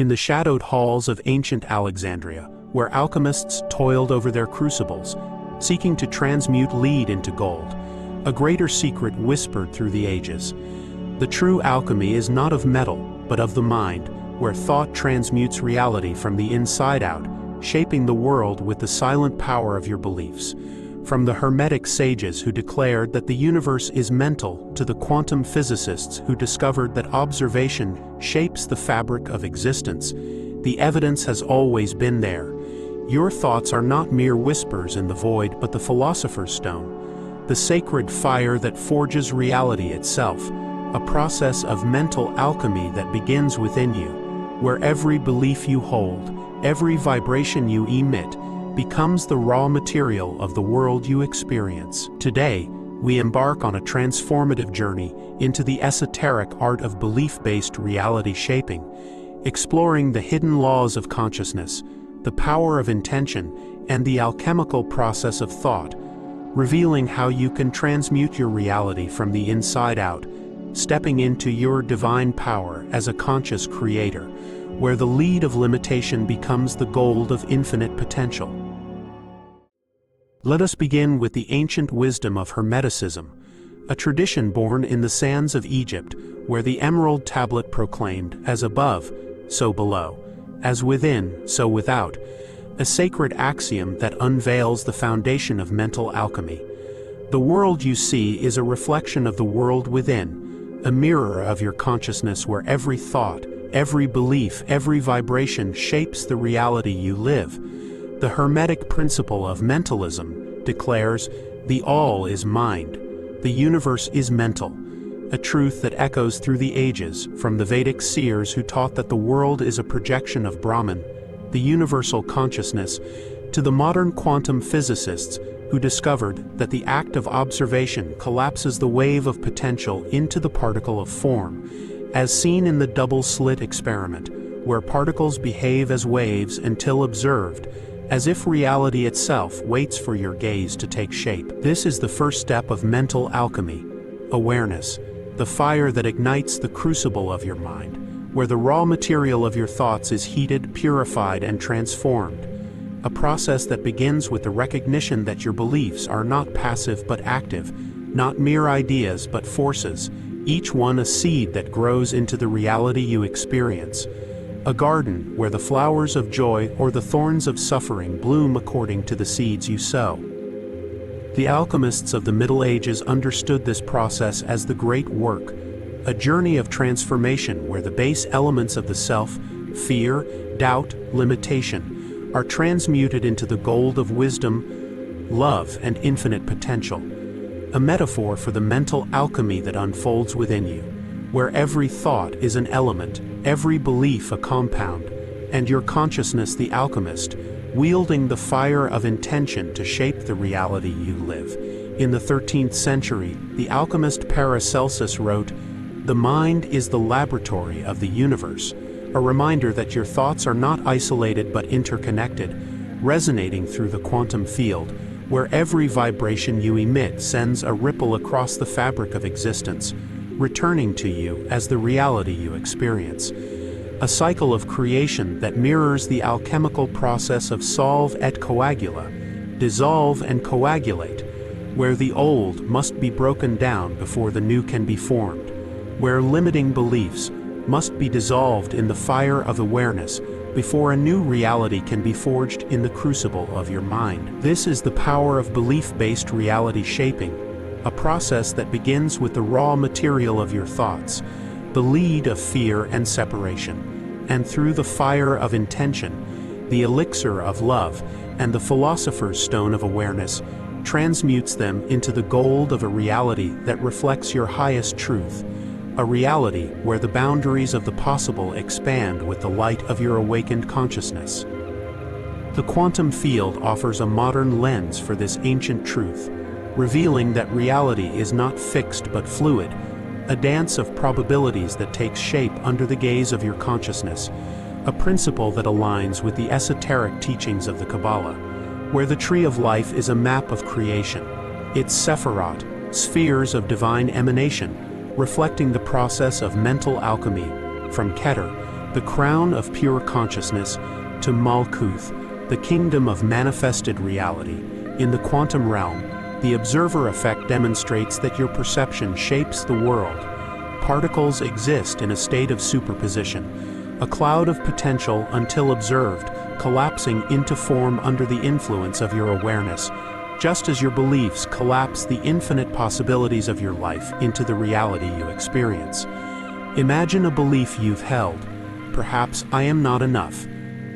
In the shadowed halls of ancient Alexandria, where alchemists toiled over their crucibles, seeking to transmute lead into gold, a greater secret whispered through the ages. The true alchemy is not of metal, but of the mind, where thought transmutes reality from the inside out, shaping the world with the silent power of your beliefs. From the Hermetic sages who declared that the universe is mental to the quantum physicists who discovered that observation shapes the fabric of existence, the evidence has always been there. Your thoughts are not mere whispers in the void, but the philosopher's stone, the sacred fire that forges reality itself, a process of mental alchemy that begins within you, where every belief you hold, every vibration you emit, becomes the raw material of the world you experience. Today, we embark on a transformative journey into the esoteric art of belief-based reality shaping, exploring the hidden laws of consciousness, the power of intention, and the alchemical process of thought, revealing how you can transmute your reality from the inside out, stepping into your divine power as a conscious creator, where the lead of limitation becomes the gold of infinite potential. Let us begin with the ancient wisdom of Hermeticism, a tradition born in the sands of Egypt, where the emerald tablet proclaimed, "As above, so below, as within, so without," a sacred axiom that unveils the foundation of mental alchemy. The world you see is a reflection of the world within, a mirror of your consciousness where every thought, every belief, every vibration shapes the reality you live. The Hermetic principle of mentalism declares, the all is mind, the universe is mental, a truth that echoes through the ages, from the Vedic seers who taught that the world is a projection of Brahman, the universal consciousness, to the modern quantum physicists who discovered that the act of observation collapses the wave of potential into the particle of form, as seen in the double-slit experiment, where particles behave as waves until observed, as if reality itself waits for your gaze to take shape. This is the first step of mental alchemy, awareness, the fire that ignites the crucible of your mind, where the raw material of your thoughts is heated, purified, and transformed. A process that begins with the recognition that your beliefs are not passive but active, not mere ideas but forces, each one a seed that grows into the reality you experience. A garden where the flowers of joy or the thorns of suffering bloom according to the seeds you sow. The alchemists of the Middle Ages understood this process as the great work, a journey of transformation where the base elements of the self, fear, doubt, limitation, are transmuted into the gold of wisdom, love, and infinite potential. A metaphor for the mental alchemy that unfolds within you, where every thought is an element, every belief a compound, and your consciousness the alchemist, wielding the fire of intention to shape the reality you live. In the 13th century, the alchemist Paracelsus wrote, "The mind is the laboratory of the universe," a reminder that your thoughts are not isolated but interconnected, resonating through the quantum field, where every vibration you emit sends a ripple across the fabric of existence, returning to you as the reality you experience. A cycle of creation that mirrors the alchemical process of solve et coagula, dissolve and coagulate, where the old must be broken down before the new can be formed, where limiting beliefs must be dissolved in the fire of awareness before a new reality can be forged in the crucible of your mind. This is the power of belief-based reality shaping, a process that begins with the raw material of your thoughts, the lead of fear and separation, and through the fire of intention, the elixir of love, and the philosopher's stone of awareness, transmutes them into the gold of a reality that reflects your highest truth, a reality where the boundaries of the possible expand with the light of your awakened consciousness. The quantum field offers a modern lens for this ancient truth, revealing that reality is not fixed but fluid, a dance of probabilities that takes shape under the gaze of your consciousness, a principle that aligns with the esoteric teachings of the Kabbalah, where the tree of life is a map of creation, its sephirot, spheres of divine emanation, reflecting the process of mental alchemy, from Keter, the crown of pure consciousness, to Malkuth, the kingdom of manifested reality. In the quantum realm, the observer effect demonstrates that your perception shapes the world. Particles exist in a state of superposition, a cloud of potential until observed, collapsing into form under the influence of your awareness, just as your beliefs collapse the infinite possibilities of your life into the reality you experience. Imagine a belief you've held. Perhaps I am not enough.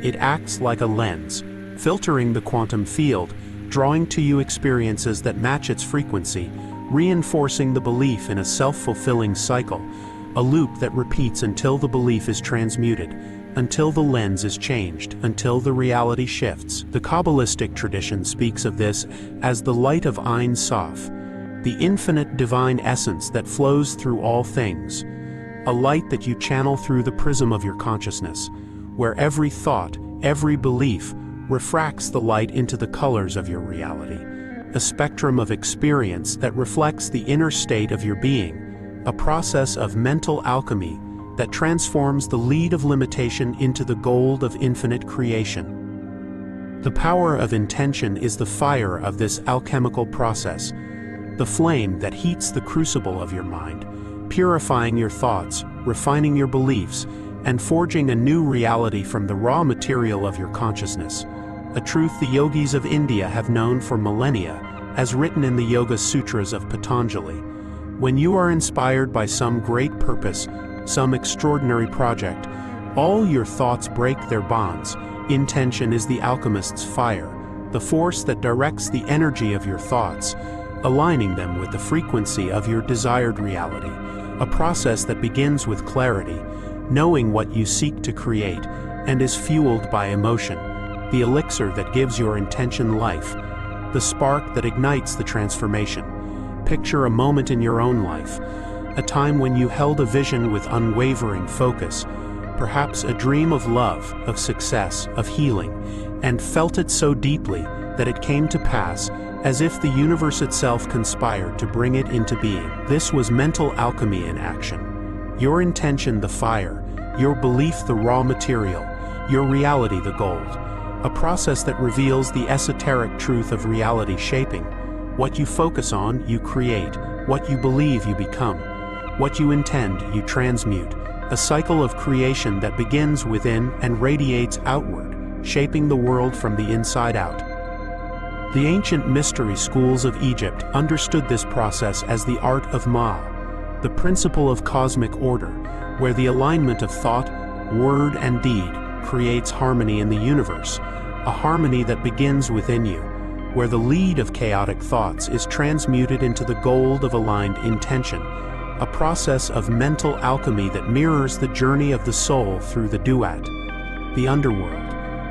It acts like a lens, filtering the quantum field, drawing to you experiences that match its frequency, reinforcing the belief in a self-fulfilling cycle, a loop that repeats until the belief is transmuted, until the lens is changed, until the reality shifts. The Kabbalistic tradition speaks of this as the light of Ein Sof, the infinite divine essence that flows through all things, a light that you channel through the prism of your consciousness, where every thought, every belief, refracts the light into the colors of your reality, a spectrum of experience that reflects the inner state of your being, a process of mental alchemy that transforms the lead of limitation into the gold of infinite creation. The power of intention is the fire of this alchemical process, the flame that heats the crucible of your mind, purifying your thoughts, refining your beliefs, and forging a new reality from the raw material of your consciousness, a truth the yogis of India have known for millennia, as written in the Yoga Sutras of Patanjali. When you are inspired by some great purpose, some extraordinary project, all your thoughts break their bonds. Intention is the alchemist's fire, the force that directs the energy of your thoughts, aligning them with the frequency of your desired reality, a process that begins with clarity, knowing what you seek to create, and is fueled by emotion, the elixir that gives your intention life, the spark that ignites the transformation. Picture a moment in your own life, a time when you held a vision with unwavering focus, perhaps a dream of love, of success, of healing, and felt it so deeply that it came to pass, as if the universe itself conspired to bring it into being. This was mental alchemy in action. Your intention the fire, your belief the raw material, your reality the gold. A process that reveals the esoteric truth of reality shaping. What you focus on, you create. What you believe, you become. What you intend, you transmute. A cycle of creation that begins within and radiates outward, shaping the world from the inside out. The ancient mystery schools of Egypt understood this process as the art of Ma, the principle of cosmic order, where the alignment of thought, word, and deed creates harmony in the universe, a harmony that begins within you, where the lead of chaotic thoughts is transmuted into the gold of aligned intention, a process of mental alchemy that mirrors the journey of the soul through the duat, the underworld,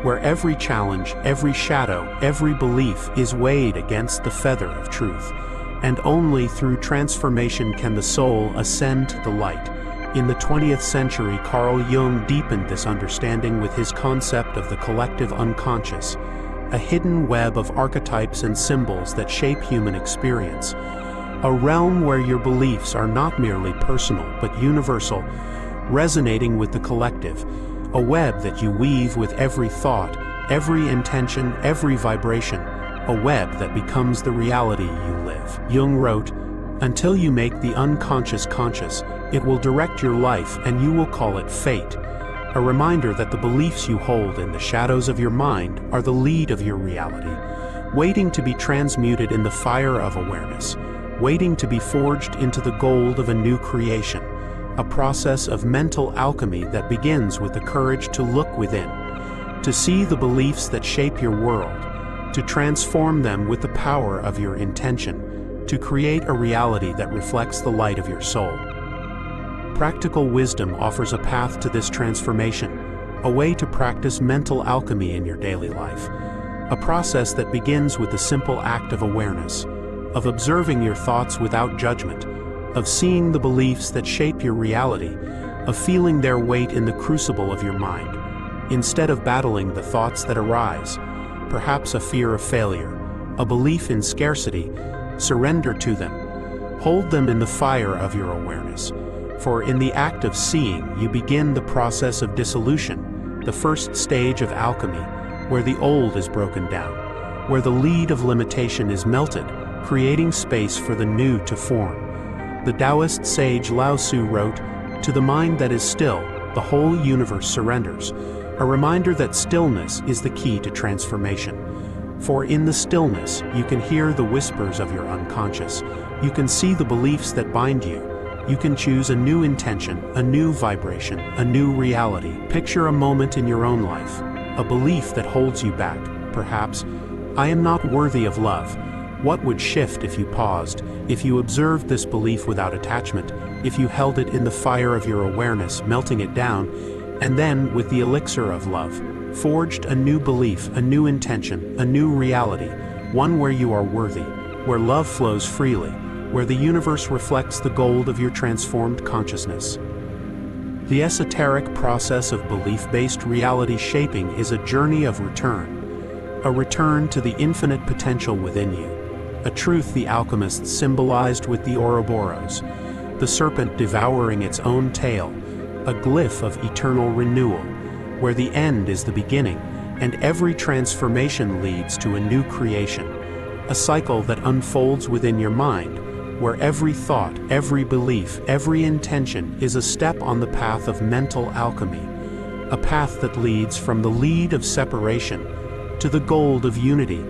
where every challenge, every shadow, every belief is weighed against the feather of truth, and only through transformation can the soul ascend to the light. In the 20th century, Carl Jung deepened this understanding with his concept of the collective unconscious, a hidden web of archetypes and symbols that shape human experience, a realm where your beliefs are not merely personal but universal, resonating with the collective, a web that you weave with every thought, every intention, every vibration, a web that becomes the reality you live. Jung wrote, "Until you make the unconscious conscious, it will direct your life and you will call it fate." A reminder that the beliefs you hold in the shadows of your mind are the lead of your reality, waiting to be transmuted in the fire of awareness, waiting to be forged into the gold of a new creation, a process of mental alchemy that begins with the courage to look within, to see the beliefs that shape your world, to transform them with the power of your intention, to create a reality that reflects the light of your soul. Practical wisdom offers a path to this transformation, a way to practice mental alchemy in your daily life, a process that begins with the simple act of awareness, of observing your thoughts without judgment, of seeing the beliefs that shape your reality, of feeling their weight in the crucible of your mind. Instead of battling the thoughts that arise, perhaps a fear of failure, a belief in scarcity, surrender to them. Hold them in the fire of your awareness. For in the act of seeing, you begin the process of dissolution, the first stage of alchemy, where the old is broken down, where the lead of limitation is melted, creating space for the new to form. The Taoist sage Lao Tzu wrote, "To the mind that is still, the whole universe surrenders," a reminder that stillness is the key to transformation. For in the stillness, you can hear the whispers of your unconscious, you can see the beliefs that bind you, you can choose a new intention, a new vibration, a new reality. Picture a moment in your own life, a belief that holds you back, perhaps, "I am not worthy of love." What would shift if you paused, if you observed this belief without attachment, if you held it in the fire of your awareness, melting it down, and then, with the elixir of love, forged a new belief, a new intention, a new reality, one where you are worthy, where love flows freely, where the universe reflects the gold of your transformed consciousness. The esoteric process of belief-based reality shaping is a journey of return, a return to the infinite potential within you, a truth the alchemists symbolized with the Ouroboros, the serpent devouring its own tail, a glyph of eternal renewal, where the end is the beginning, and every transformation leads to a new creation, a cycle that unfolds within your mind, where every thought, every belief, every intention is a step on the path of mental alchemy, a path that leads from the lead of separation to the gold of unity,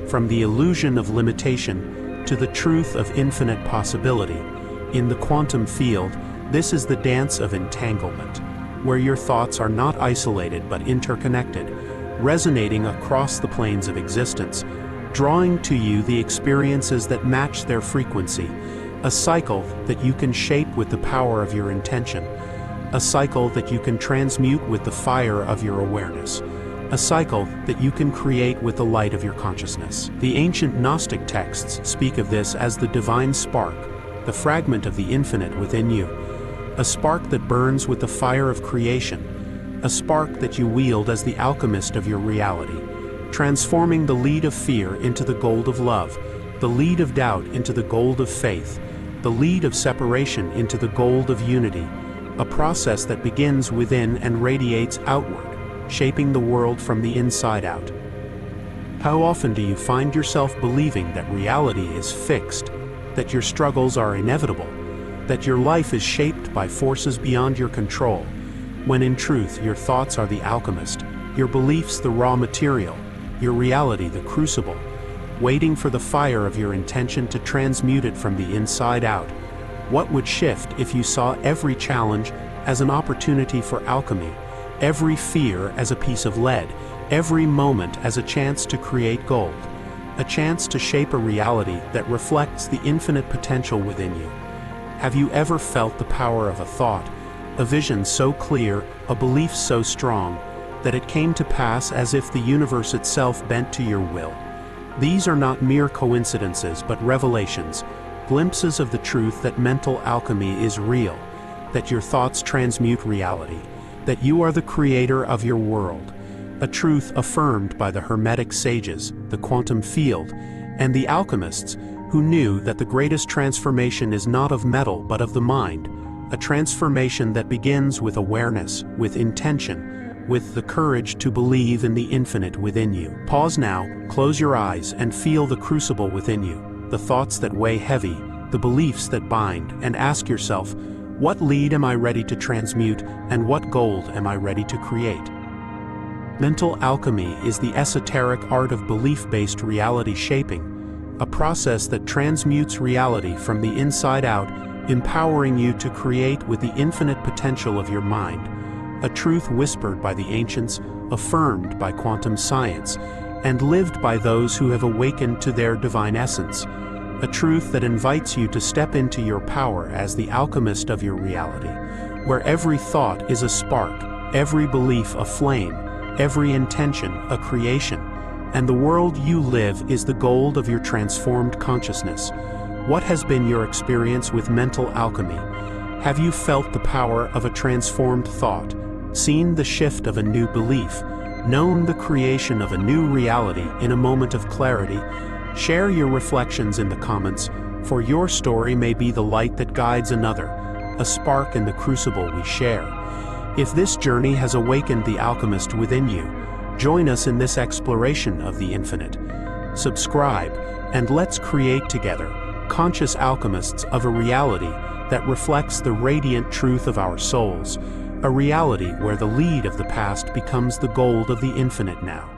from the illusion of limitation to the truth of infinite possibility. In the quantum field, this is the dance of entanglement, where your thoughts are not isolated but interconnected, resonating across the planes of existence, drawing to you the experiences that match their frequency, a cycle that you can shape with the power of your intention, a cycle that you can transmute with the fire of your awareness, a cycle that you can create with the light of your consciousness. The ancient Gnostic texts speak of this as the divine spark, the fragment of the infinite within you, a spark that burns with the fire of creation, a spark that you wield as the alchemist of your reality, transforming the lead of fear into the gold of love, the lead of doubt into the gold of faith, the lead of separation into the gold of unity, a process that begins within and radiates outward, shaping the world from the inside out. How often do you find yourself believing that reality is fixed, that your struggles are inevitable, that your life is shaped by forces beyond your control, when in truth your thoughts are the alchemist, your beliefs the raw material, your reality the crucible, waiting for the fire of your intention to transmute it from the inside out? What would shift if you saw every challenge as an opportunity for alchemy, every fear as a piece of lead, every moment as a chance to create gold, a chance to shape a reality that reflects the infinite potential within you? Have you ever felt the power of a thought, a vision so clear, a belief so strong, that it came to pass as if the universe itself bent to your will? These are not mere coincidences but revelations, glimpses of the truth that mental alchemy is real, that your thoughts transmute reality, that you are the creator of your world, a truth affirmed by the Hermetic sages, the quantum field, and the alchemists, who knew that the greatest transformation is not of metal but of the mind, a transformation that begins with awareness, with intention, with the courage to believe in the infinite within you. Pause now, close your eyes, and feel the crucible within you, the thoughts that weigh heavy, the beliefs that bind, and ask yourself, what lead am I ready to transmute, and what gold am I ready to create? Mental alchemy is the esoteric art of belief-based reality shaping, a process that transmutes reality from the inside out, empowering you to create with the infinite potential of your mind, a truth whispered by the ancients, affirmed by quantum science, and lived by those who have awakened to their divine essence, a truth that invites you to step into your power as the alchemist of your reality, where every thought is a spark, every belief a flame, every intention a creation, and the world you live is the gold of your transformed consciousness. What has been your experience with mental alchemy? Have you felt the power of a transformed thought, seen the shift of a new belief, known the creation of a new reality in a moment of clarity? Share your reflections in the comments, for your story may be the light that guides another, a spark in the crucible we share. If this journey has awakened the alchemist within you, join us in this exploration of the infinite. Subscribe, and let's create together conscious alchemists of a reality that reflects the radiant truth of our souls, a reality where the lead of the past becomes the gold of the infinite now.